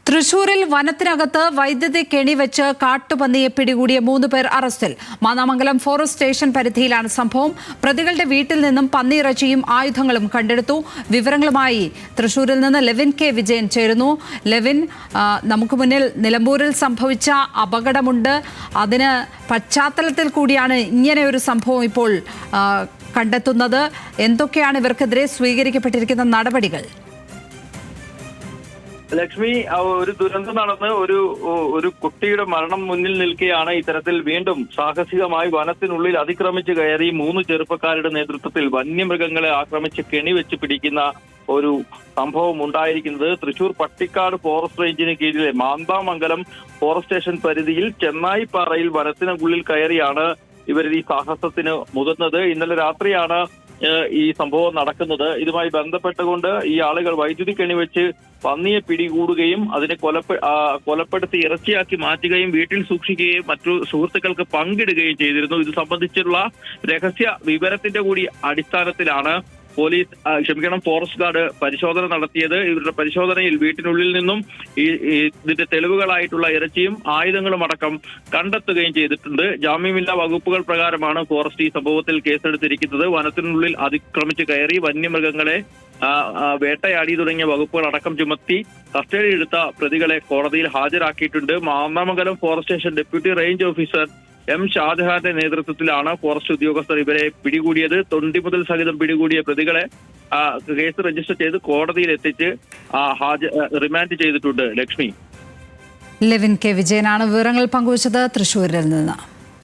തൃശൂരിൽ വനത്തിനകത്ത് വൈദ്യുതി കെണിവെച്ച് കാട്ടുപന്നിയെ പിടികൂടിയ 3 പേർ അറസ്റ്റിൽ. മാന്നാമംഗലം ഫോറസ്റ്റ് സ്റ്റേഷൻ പരിധിയിലാണ് സംഭവം. പ്രതികളുടെ വീട്ടിൽ നിന്നും പന്നിയിറച്ചിയും ആയുധങ്ങളും കണ്ടെടുത്തു. വിവരങ്ങളുമായി തൃശൂരിൽ നിന്ന് ലെവിൻ കെ വിജയൻ ചേരുന്നു. ലെവിൻ, നമുക്ക് മുന്നിൽ നിലമ്പൂരിൽ സംഭവിച്ച അപകടമുണ്ട്. അതിന് പശ്ചാത്തലത്തിൽ കൂടിയാണ് ഇങ്ങനെ ഒരു സംഭവം ഇപ്പോൾ കണ്ടെത്തുന്നത്. എന്തൊക്കെയാണ് ഇവർക്കെതിരെ സ്വീകരിക്കപ്പെട്ടിരിക്കുന്ന നടപടികൾ? ലക്ഷ്മി, ഒരു ദുരന്തം നടന്ന് ഒരു കുട്ടിയുടെ മരണം മുന്നിൽ നിൽക്കെയാണ് ഇത്തരത്തിൽ വീണ്ടും സാഹസികമായി വനത്തിനുള്ളിൽ അതിക്രമിച്ച് കയറി 3 ചെറുപ്പക്കാരുടെ നേതൃത്വത്തിൽ വന്യമൃഗങ്ങളെ ആക്രമിച്ച് കെണിവെച്ച് പിടിക്കുന്ന ഒരു സംഭവം ഉണ്ടായിരിക്കുന്നത്. തൃശൂർ പട്ടിക്കാട് ഫോറസ്റ്റ് റേഞ്ചിന് കീഴിലെ മാന്നാമംഗലം ഫോറസ്റ്റ് സ്റ്റേഷൻ പരിധിയിൽ ചെന്നായിപ്പാറയിൽ വനത്തിനുള്ളിൽ കയറിയാണ് ഇവർ ഈ സാഹസത്തിന് മുതിർന്നത്. ഇന്നലെ രാത്രിയാണ് ഈ സംഭവം നടക്കുന്നത്. ഇതുമായി ബന്ധപ്പെട്ടുകൊണ്ട് ഈ ആളുകൾ വൈദ്യുതി കെണിവെച്ച് പന്നിയെ പിടികൂടുകയും അതിനെ കൊലപ്പെടുത്തി ഇറച്ചിയാക്കി മാറ്റുകയും വീട്ടിൽ സൂക്ഷിക്കുകയും മറ്റു സുഹൃത്തുക്കൾക്ക് പങ്കിടുകയും ചെയ്തിരുന്നു. ഇത് സംബന്ധിച്ചുള്ള രഹസ്യ വിവരത്തിന്റെ കൂടി അടിസ്ഥാനത്തിലാണ് ഫോറസ്റ്റ് ഗാർഡ് പരിശോധന നടത്തിയത്. ഇവരുടെ പരിശോധനയിൽ വീട്ടിനുള്ളിൽ നിന്നും ഇതിന്റെ തെളിവുകളായിട്ടുള്ള ഇറച്ചിയും ആയുധങ്ങളും അടക്കം കണ്ടെത്തുകയും ചെയ്തിട്ടുണ്ട്. ജാമ്യമില്ലാ വകുപ്പുകൾ പ്രകാരമാണ് ഫോറസ്റ്റ് ഈ സംഭവത്തിൽ കേസെടുത്തിരിക്കുന്നത്. വനത്തിനുള്ളിൽ അതിക്രമിച്ച് കയറി വന്യമൃഗങ്ങളെ വേട്ടയാടി തുടങ്ങിയ വകുപ്പുകൾ അടക്കം ചുമത്തി കസ്റ്റഡിയിലെടുത്ത പ്രതികളെ കോടതിയിൽ ഹാജരാക്കിയിട്ടുണ്ട്. Mannamangalam forest station deputy range officer M ഷാജഹാന്റെ നേതൃത്വത്തിലാണ് ഫോറസ്റ്റ് ഉദ്യോഗസ്ഥർ ഇവരെ പിടികൂടിയത്. തൊണ്ടി മുതൽ സഹിതം പിടികൂടിയ പ്രതികളെ കേസ് രജിസ്റ്റർ ചെയ്ത് കോടതിയിൽ എത്തിച്ച് റിമാൻഡ് ചെയ്തിട്ടുണ്ട്. ലക്ഷ്മി, ലെവിൻ കെ വിജയനാണ് വിവരങ്ങൾ പങ്കുവച്ചത് തൃശൂരിൽ നിന്ന്.